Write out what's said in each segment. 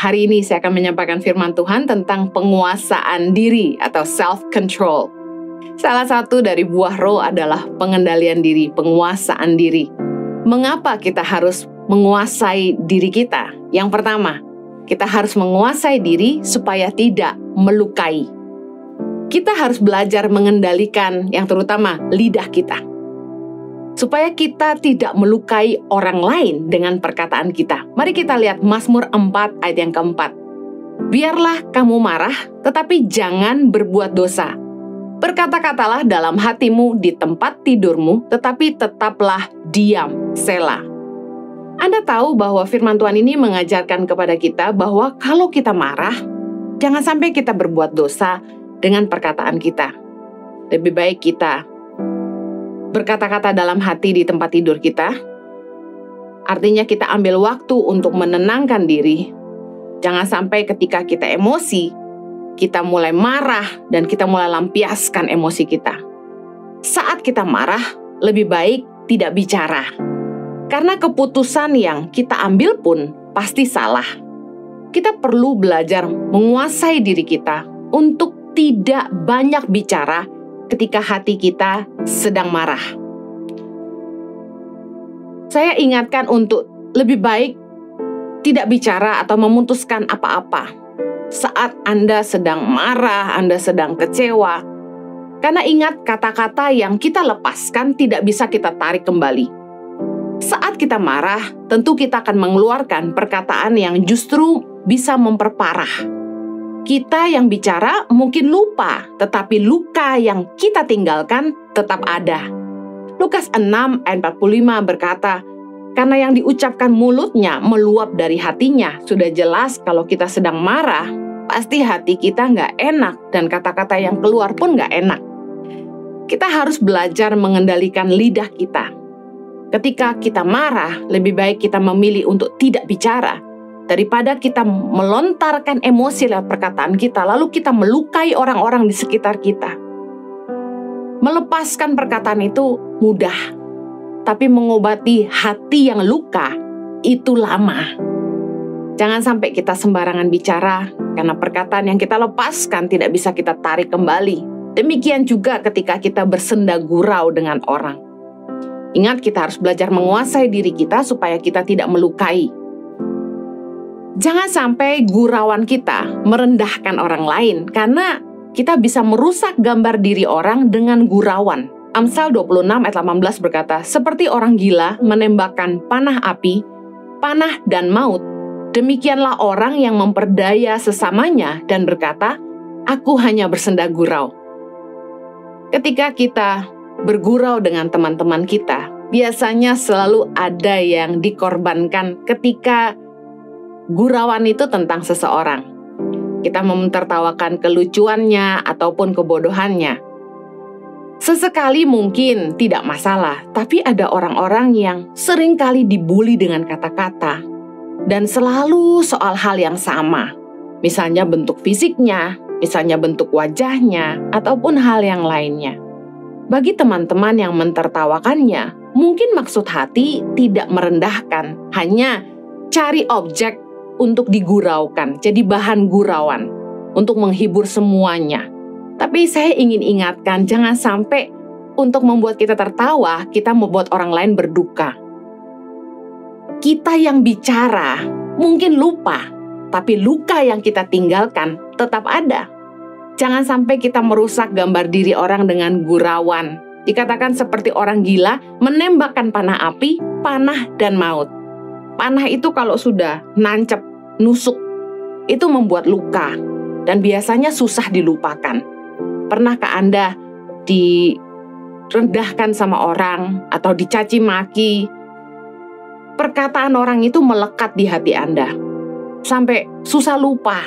hari ini saya akan menyampaikan firman Tuhan tentang penguasaan diri atau self-control. Salah satu dari buah roh adalah pengendalian diri, penguasaan diri. Mengapa kita harus menguasai diri kita? Yang pertama, kita harus menguasai diri supaya tidak melukai. Kita harus belajar mengendalikan yang terutama lidah kita. Supaya kita tidak melukai orang lain dengan perkataan kita. Mari kita lihat Mazmur 4 ayat yang keempat. Biarlah kamu marah, tetapi jangan berbuat dosa. Berkata-katalah dalam hatimu di tempat tidurmu, tetapi tetaplah diam, Selah. Anda tahu bahwa firman Tuhan ini mengajarkan kepada kita bahwa kalau kita marah, jangan sampai kita berbuat dosa dengan perkataan kita. Lebih baik kita berkata-kata dalam hati di tempat tidur kita. Artinya kita ambil waktu untuk menenangkan diri. Jangan sampai ketika kita emosi, kita mulai marah dan kita mulai lampiaskan emosi kita. Saat kita marah, lebih baik tidak bicara. Karena keputusan yang kita ambil pun pasti salah. Kita perlu belajar menguasai diri kita untuk tidak banyak bicara ketika hati kita sedang marah. Saya ingatkan untuk lebih baik tidak bicara atau memutuskan apa-apa saat Anda sedang marah, Anda sedang kecewa. Karena ingat, kata-kata yang kita lepaskan tidak bisa kita tarik kembali. Saat kita marah, tentu kita akan mengeluarkan perkataan yang justru bisa memperparah. Kita yang bicara mungkin lupa, tetapi luka yang kita tinggalkan tetap ada. Lukas 6 ayat 45 berkata, karena yang diucapkan mulutnya meluap dari hatinya. Sudah jelas kalau kita sedang marah, pasti hati kita nggak enak dan kata-kata yang keluar pun nggak enak. Kita harus belajar mengendalikan lidah kita. Ketika kita marah, lebih baik kita memilih untuk tidak bicara daripada kita melontarkan emosi lewat perkataan kita, lalu kita melukai orang-orang di sekitar kita. Melepaskan perkataan itu mudah, tapi mengobati hati yang luka itu lama. Jangan sampai kita sembarangan bicara, karena perkataan yang kita lepaskan tidak bisa kita tarik kembali. Demikian juga ketika kita bersenda gurau dengan orang. Ingat, kita harus belajar menguasai diri kita supaya kita tidak melukai. Jangan sampai gurauan kita merendahkan orang lain, karena kita bisa merusak gambar diri orang dengan gurauan. Amsal 26 ayat 18 berkata, seperti orang gila menembakkan panah api, panah dan maut, demikianlah orang yang memperdaya sesamanya dan berkata, aku hanya bersenda gurau. Ketika kita bergurau dengan teman-teman kita, biasanya selalu ada yang dikorbankan ketika gurauan itu tentang seseorang. Kita mementertawakan kelucuannya ataupun kebodohannya. Sesekali mungkin tidak masalah, tapi ada orang-orang yang seringkali dibully dengan kata-kata dan selalu soal hal yang sama. Misalnya bentuk fisiknya, misalnya bentuk wajahnya, ataupun hal yang lainnya. Bagi teman-teman yang mentertawakannya, mungkin maksud hati tidak merendahkan, hanya cari objek untuk diguraukan, jadi bahan gurauan, untuk menghibur semuanya. Tapi saya ingin ingatkan, jangan sampai untuk membuat kita tertawa, kita membuat orang lain berduka. Kita yang bicara mungkin lupa, tapi luka yang kita tinggalkan tetap ada. Jangan sampai kita merusak gambar diri orang dengan gurauan. Dikatakan seperti orang gila menembakkan panah api, panah dan maut. Panah itu kalau sudah nancep, nusuk, itu membuat luka dan biasanya susah dilupakan. Pernahkah Anda direndahkan sama orang atau dicaci maki? Perkataan orang itu melekat di hati Anda sampai susah lupa.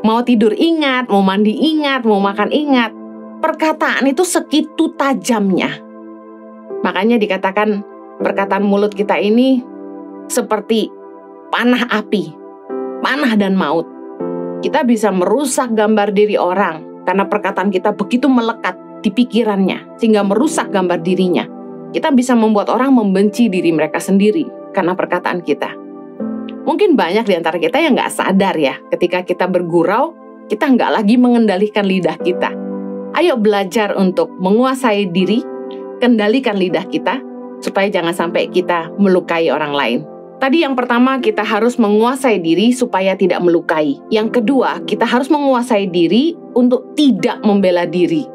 Mau tidur ingat, mau mandi ingat, mau makan ingat. Perkataan itu segitu tajamnya. Makanya dikatakan perkataan mulut kita ini seperti panah api, panah dan maut. Kita bisa merusak gambar diri orang karena perkataan kita begitu melekat di pikirannya sehingga merusak gambar dirinya. Kita bisa membuat orang membenci diri mereka sendiri karena perkataan kita. Mungkin banyak di antara kita yang nggak sadar ya, ketika kita bergurau, kita nggak lagi mengendalikan lidah kita. Ayo belajar untuk menguasai diri, kendalikan lidah kita, supaya jangan sampai kita melukai orang lain. Tadi yang pertama, kita harus menguasai diri supaya tidak melukai. Yang kedua, kita harus menguasai diri untuk tidak membela diri.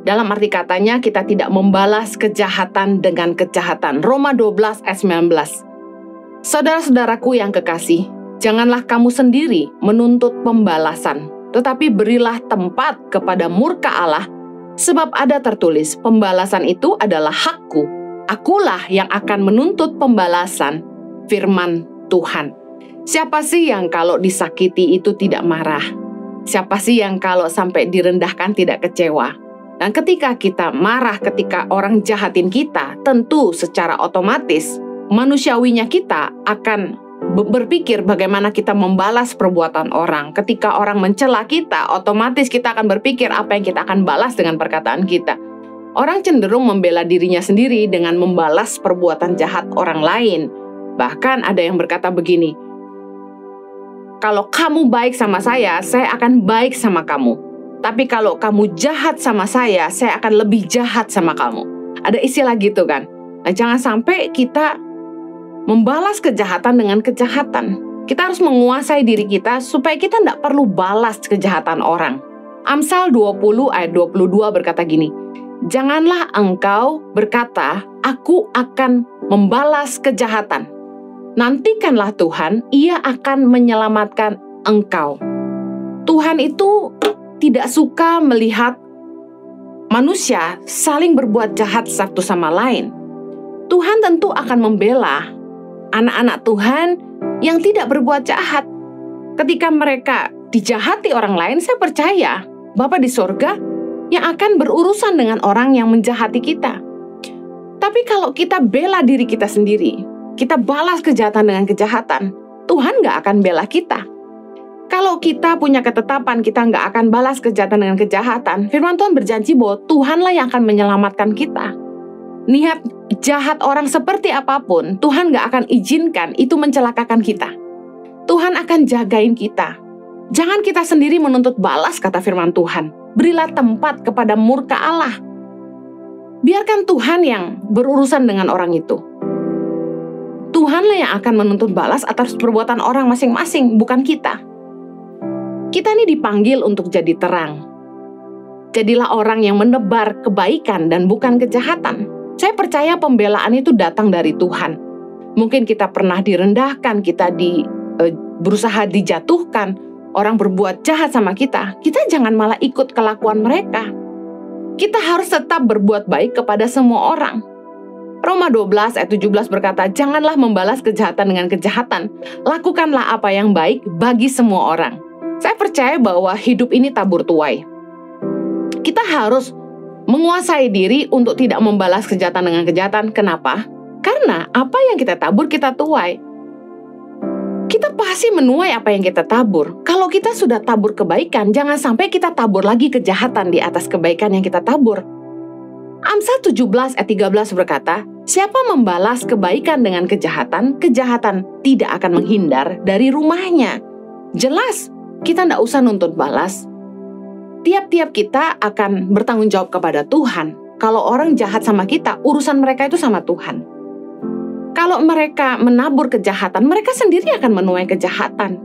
Dalam arti katanya, kita tidak membalas kejahatan dengan kejahatan. Roma 12 ayat 19. Saudara-saudaraku yang kekasih, janganlah kamu sendiri menuntut pembalasan, tetapi berilah tempat kepada murka Allah, sebab ada tertulis, pembalasan itu adalah hakku. Akulah yang akan menuntut pembalasan, firman Tuhan. Siapa sih yang kalau disakiti itu tidak marah? Siapa sih yang kalau sampai direndahkan tidak kecewa? Dan ketika kita marah, ketika orang jahatin kita, tentu secara otomatis manusiawinya kita akan berpikir bagaimana kita membalas perbuatan orang. Ketika orang mencela kita, otomatis kita akan berpikir apa yang kita akan balas dengan perkataan kita. Orang cenderung membela dirinya sendiri dengan membalas perbuatan jahat orang lain. Bahkan ada yang berkata begini, kalau kamu baik sama saya akan baik sama kamu. Tapi kalau kamu jahat sama saya akan lebih jahat sama kamu. Ada istilah gitu kan. Nah, jangan sampai kita membalas kejahatan dengan kejahatan. Kita harus menguasai diri kita supaya kita tidak perlu balas kejahatan orang. Amsal 20 ayat 22 berkata gini, janganlah engkau berkata, aku akan membalas kejahatan. Nantikanlah Tuhan, ia akan menyelamatkan engkau. Tuhan itu tidak suka melihat manusia saling berbuat jahat satu sama lain. Tuhan tentu akan membela anak-anak Tuhan yang tidak berbuat jahat. Ketika mereka dijahati orang lain, saya percaya Bapa di sorga yang akan berurusan dengan orang yang menjahati kita. Tapi kalau kita bela diri kita sendiri, kita balas kejahatan dengan kejahatan, Tuhan nggak akan bela kita. Kalau kita punya ketetapan kita nggak akan balas kejahatan dengan kejahatan, firman Tuhan berjanji bahwa Tuhanlah yang akan menyelamatkan kita. Niat jahat orang seperti apapun, Tuhan gak akan izinkan itu mencelakakan kita. Tuhan akan jagain kita. Jangan kita sendiri menuntut balas, kata firman Tuhan. Berilah tempat kepada murka Allah. Biarkan Tuhan yang berurusan dengan orang itu. Tuhanlah yang akan menuntut balas atas perbuatan orang masing-masing, bukan kita. Kita ini dipanggil untuk jadi terang. Jadilah orang yang menebar kebaikan dan bukan kejahatan. Saya percaya pembelaan itu datang dari Tuhan. Mungkin kita pernah direndahkan, kita berusaha dijatuhkan, orang berbuat jahat sama kita. Kita jangan malah ikut kelakuan mereka. Kita harus tetap berbuat baik kepada semua orang. Roma 12 ayat 17 berkata, janganlah membalas kejahatan dengan kejahatan. Lakukanlah apa yang baik bagi semua orang. Saya percaya bahwa hidup ini tabur tuai. Kita harus menguasai diri untuk tidak membalas kejahatan dengan kejahatan. Kenapa? Karena apa yang kita tabur, kita tuai. Kita pasti menuai apa yang kita tabur. Kalau kita sudah tabur kebaikan, jangan sampai kita tabur lagi kejahatan di atas kebaikan yang kita tabur. Amsal 17 ayat 13 berkata, siapa membalas kebaikan dengan kejahatan, kejahatan tidak akan menghindar dari rumahnya. Jelas, kita tidak usah nuntut balas. Tiap-tiap kita akan bertanggung jawab kepada Tuhan. Kalau orang jahat sama kita, urusan mereka itu sama Tuhan. Kalau mereka menabur kejahatan, mereka sendiri akan menuai kejahatan.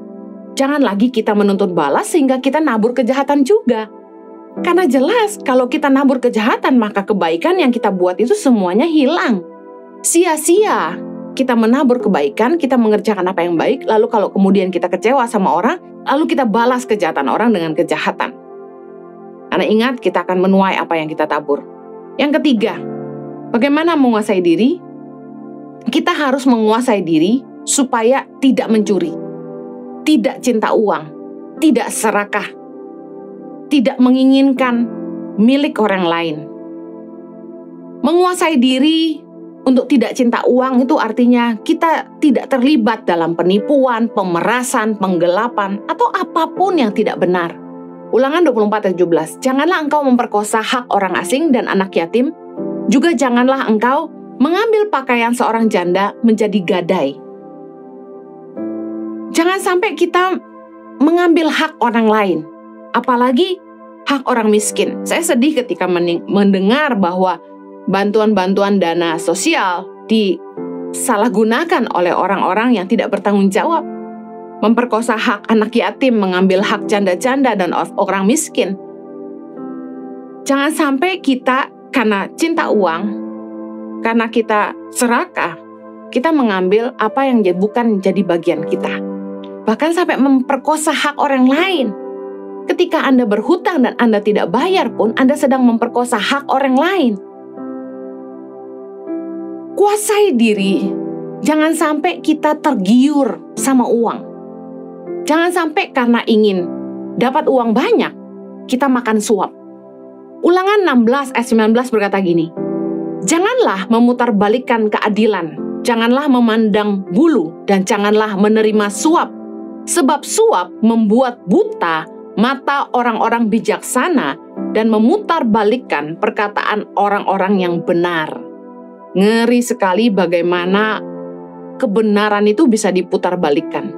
Jangan lagi kita menuntut balas sehingga kita nabur kejahatan juga. Karena jelas, kalau kita nabur kejahatan, maka kebaikan yang kita buat itu semuanya hilang. Sia-sia kita menabur kebaikan, kita mengerjakan apa yang baik, lalu kalau kemudian kita kecewa sama orang, lalu kita balas kejahatan orang dengan kejahatan. Karena ingat, kita akan menuai apa yang kita tabur. Yang ketiga, bagaimana menguasai diri? Kita harus menguasai diri supaya tidak mencuri, tidak cinta uang, tidak serakah, tidak menginginkan milik orang lain. Menguasai diri untuk tidak cinta uang itu artinya kita tidak terlibat dalam penipuan, pemerasan, penggelapan, atau apapun yang tidak benar. Ulangan 24 ayat 17, janganlah engkau memperkosa hak orang asing dan anak yatim, juga janganlah engkau mengambil pakaian seorang janda menjadi gadai. Jangan sampai kita mengambil hak orang lain, apalagi hak orang miskin. Saya sedih ketika mendengar bahwa bantuan-bantuan dana sosial disalahgunakan oleh orang-orang yang tidak bertanggung jawab, memperkosa hak anak yatim, mengambil hak janda-janda dan orang miskin. Jangan sampai kita karena cinta uang, karena kita serakah, kita mengambil apa yang bukan jadi bagian kita. Bahkan sampai memperkosa hak orang lain. Ketika Anda berhutang dan Anda tidak bayar pun, Anda sedang memperkosa hak orang lain. Kuasai diri. Jangan sampai kita tergiur sama uang. Jangan sampai karena ingin dapat uang banyak, kita makan suap. Ulangan 16 ayat 19 berkata gini, janganlah memutarbalikkan keadilan, janganlah memandang bulu, dan janganlah menerima suap. Sebab suap membuat buta mata orang-orang bijaksana dan memutarbalikkan perkataan orang-orang yang benar. Ngeri sekali bagaimana kebenaran itu bisa diputarbalikkan.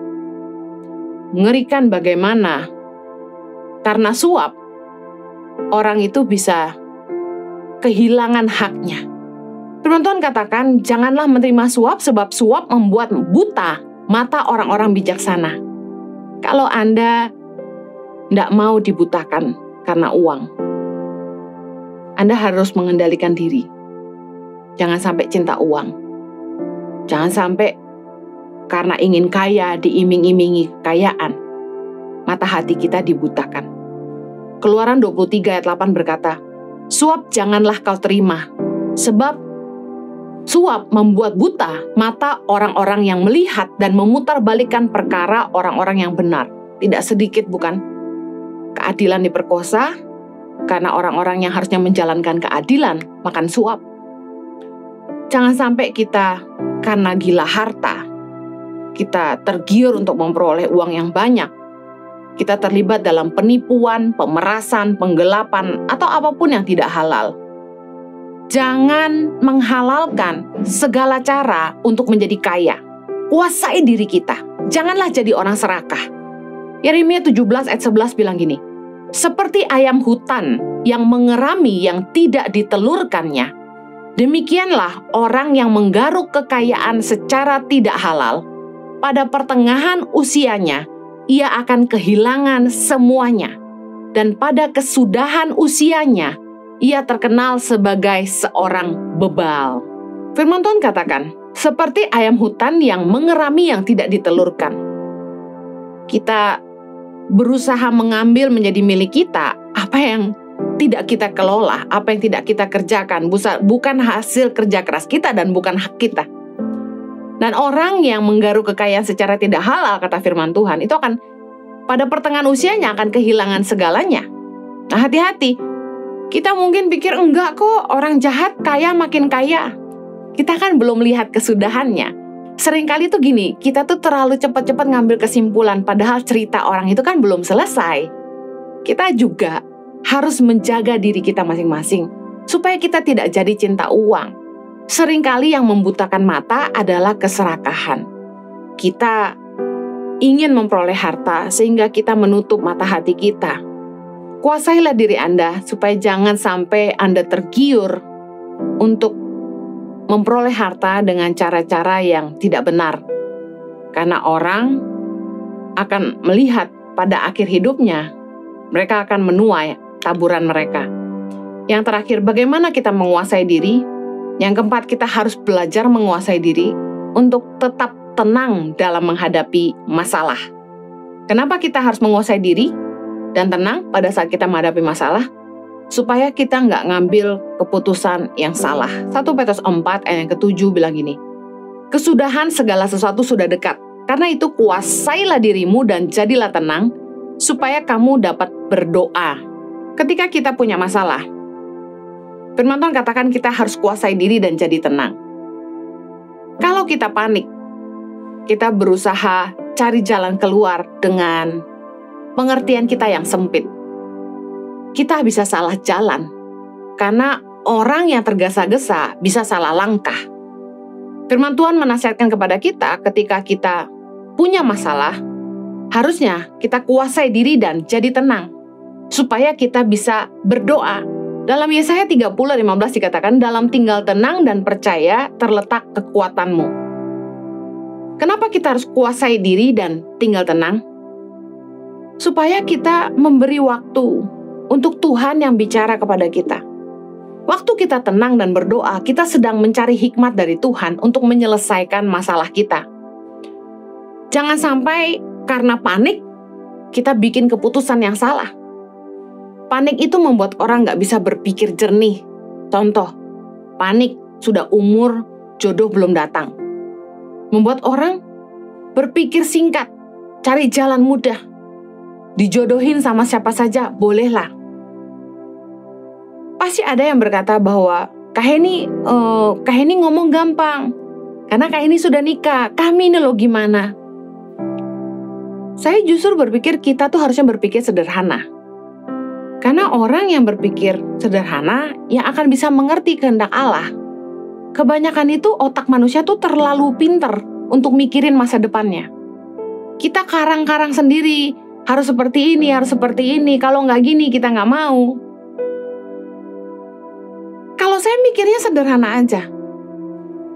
Mengerikan bagaimana karena suap orang itu bisa kehilangan haknya. Firman Tuhan katakan, janganlah menerima suap sebab suap membuat buta mata orang-orang bijaksana. Kalau Anda tidak mau dibutakan karena uang, Anda harus mengendalikan diri. Jangan sampai cinta uang. Jangan sampai karena ingin kaya, diiming-imingi kekayaan, mata hati kita dibutakan. Keluaran 23 ayat 8 berkata, suap janganlah kau terima, sebab suap membuat buta mata orang-orang yang melihat dan memutarbalikkan perkara orang-orang yang benar. Tidak sedikit bukan? Keadilan diperkosa karena orang-orang yang harusnya menjalankan keadilan makan suap. Jangan sampai kita karena gila harta, kita tergiur untuk memperoleh uang yang banyak. Kita terlibat dalam penipuan, pemerasan, penggelapan, atau apapun yang tidak halal. Jangan menghalalkan segala cara untuk menjadi kaya. Kuasai diri kita. Janganlah jadi orang serakah. Yeremia 17 ayat 11 bilang gini, seperti ayam hutan yang mengerami yang tidak ditelurkannya, demikianlah orang yang menggaruk kekayaan secara tidak halal. Pada pertengahan usianya, ia akan kehilangan semuanya. Dan pada kesudahan usianya, ia terkenal sebagai seorang bebal. Firman Tuhan katakan, seperti ayam hutan yang mengerami yang tidak ditelurkan. Kita berusaha mengambil menjadi milik kita apa yang tidak kita kelola, apa yang tidak kita kerjakan, bukan hasil kerja keras kita dan bukan hak kita. Dan orang yang menggaruk kekayaan secara tidak halal, kata firman Tuhan, itu akan pada pertengahan usianya akan kehilangan segalanya. Nah, hati-hati. Kita mungkin pikir enggak kok, orang jahat kaya makin kaya. Kita kan belum lihat kesudahannya. Seringkali tuh gini, kita tuh terlalu cepat-cepat ngambil kesimpulan, padahal cerita orang itu kan belum selesai. Kita juga harus menjaga diri kita masing-masing, supaya kita tidak jadi cinta uang. Seringkali yang membutakan mata adalah keserakahan. Kita ingin memperoleh harta sehingga kita menutup mata hati kita. Kuasailah diri Anda supaya jangan sampai Anda tergiur untuk memperoleh harta dengan cara-cara yang tidak benar. Karena orang akan melihat pada akhir hidupnya, mereka akan menuai taburan mereka. Yang terakhir, bagaimana kita menguasai diri? Yang keempat, kita harus belajar menguasai diri untuk tetap tenang dalam menghadapi masalah. Kenapa kita harus menguasai diri dan tenang pada saat kita menghadapi masalah? Supaya kita nggak ngambil keputusan yang salah. 1 Petrus 4 ayat yang ke-7 bilang gini, kesudahan segala sesuatu sudah dekat. Karena itu kuasailah dirimu dan jadilah tenang, supaya kamu dapat berdoa. Ketika kita punya masalah, firman Tuhan katakan kita harus kuasai diri dan jadi tenang. Kalau kita panik, kita berusaha cari jalan keluar dengan pengertian kita yang sempit. Kita bisa salah jalan, karena orang yang tergesa-gesa bisa salah langkah. Firman Tuhan menasihatkan kepada kita ketika kita punya masalah, harusnya kita kuasai diri dan jadi tenang, supaya kita bisa berdoa. Dalam Yesaya 30:15 dikatakan, dalam tinggal tenang dan percaya terletak kekuatanmu. Kenapa kita harus kuasai diri dan tinggal tenang? Supaya kita memberi waktu untuk Tuhan yang bicara kepada kita. Waktu kita tenang dan berdoa, kita sedang mencari hikmat dari Tuhan untuk menyelesaikan masalah kita. Jangan sampai karena panik, kita bikin keputusan yang salah. Panik itu membuat orang nggak bisa berpikir jernih. Contoh, panik sudah umur, jodoh belum datang. Membuat orang berpikir singkat, cari jalan mudah. Dijodohin sama siapa saja, bolehlah. Pasti ada yang berkata bahwa Kak Heni ngomong gampang, karena Kak Heni sudah nikah, kami ini loh gimana. Saya justru berpikir kita tuh harusnya berpikir sederhana. Karena orang yang berpikir sederhana yang akan bisa mengerti kehendak Allah. Kebanyakan itu otak manusia tuh terlalu pinter untuk mikirin masa depannya. Kita karang-karang sendiri, harus seperti ini, kalau nggak gini kita nggak mau. Kalau saya mikirnya sederhana aja,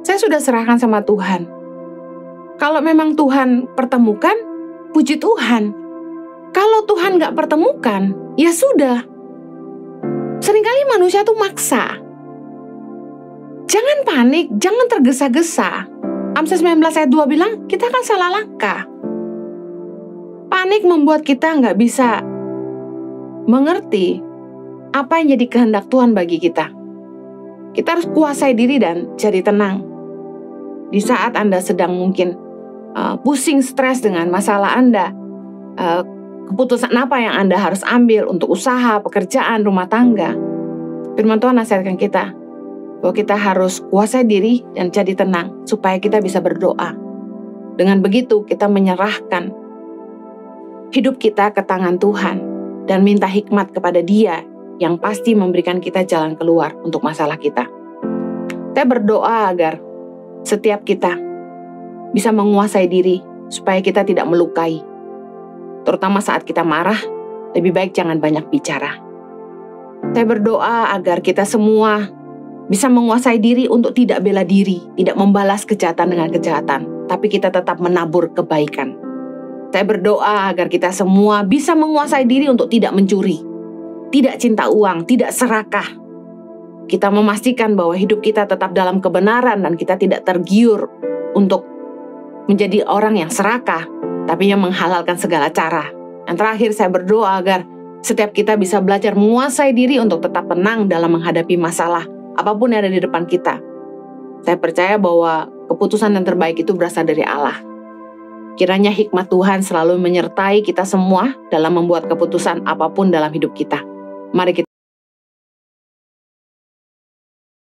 saya sudah serahkan sama Tuhan. Kalau memang Tuhan pertemukan, puji Tuhan. Kalau Tuhan nggak pertemukan, ya sudah. Seringkali manusia tuh maksa. Jangan panik, jangan tergesa-gesa. Amsal 19 ayat 2 bilang, kita kan salah langkah. Panik membuat kita nggak bisa mengerti apa yang jadi kehendak Tuhan bagi kita. Kita harus kuasai diri dan jadi tenang. Di saat Anda sedang mungkin pusing, stres dengan masalah Anda, keputusan apa yang Anda harus ambil untuk usaha, pekerjaan, rumah tangga, firman Tuhan nasihatkan kita bahwa kita harus kuasai diri dan jadi tenang supaya kita bisa berdoa. Dengan begitu kita menyerahkan hidup kita ke tangan Tuhan dan minta hikmat kepada Dia yang pasti memberikan kita jalan keluar untuk masalah kita. Saya berdoa agar setiap kita bisa menguasai diri supaya kita tidak melukai. Terutama saat kita marah, lebih baik jangan banyak bicara. Saya berdoa agar kita semua bisa menguasai diri untuk tidak bela diri, tidak membalas kejahatan dengan kejahatan, tapi kita tetap menabur kebaikan. Saya berdoa agar kita semua bisa menguasai diri untuk tidak mencuri, tidak cinta uang, tidak serakah. Kita memastikan bahwa hidup kita tetap dalam kebenaran dan kita tidak tergiur untuk menjadi orang yang serakah, tapi yang menghalalkan segala cara. Yang terakhir saya berdoa agar setiap kita bisa belajar menguasai diri untuk tetap tenang dalam menghadapi masalah apapun yang ada di depan kita. Saya percaya bahwa keputusan yang terbaik itu berasal dari Allah. Kiranya hikmat Tuhan selalu menyertai kita semua dalam membuat keputusan apapun dalam hidup kita. Mari kita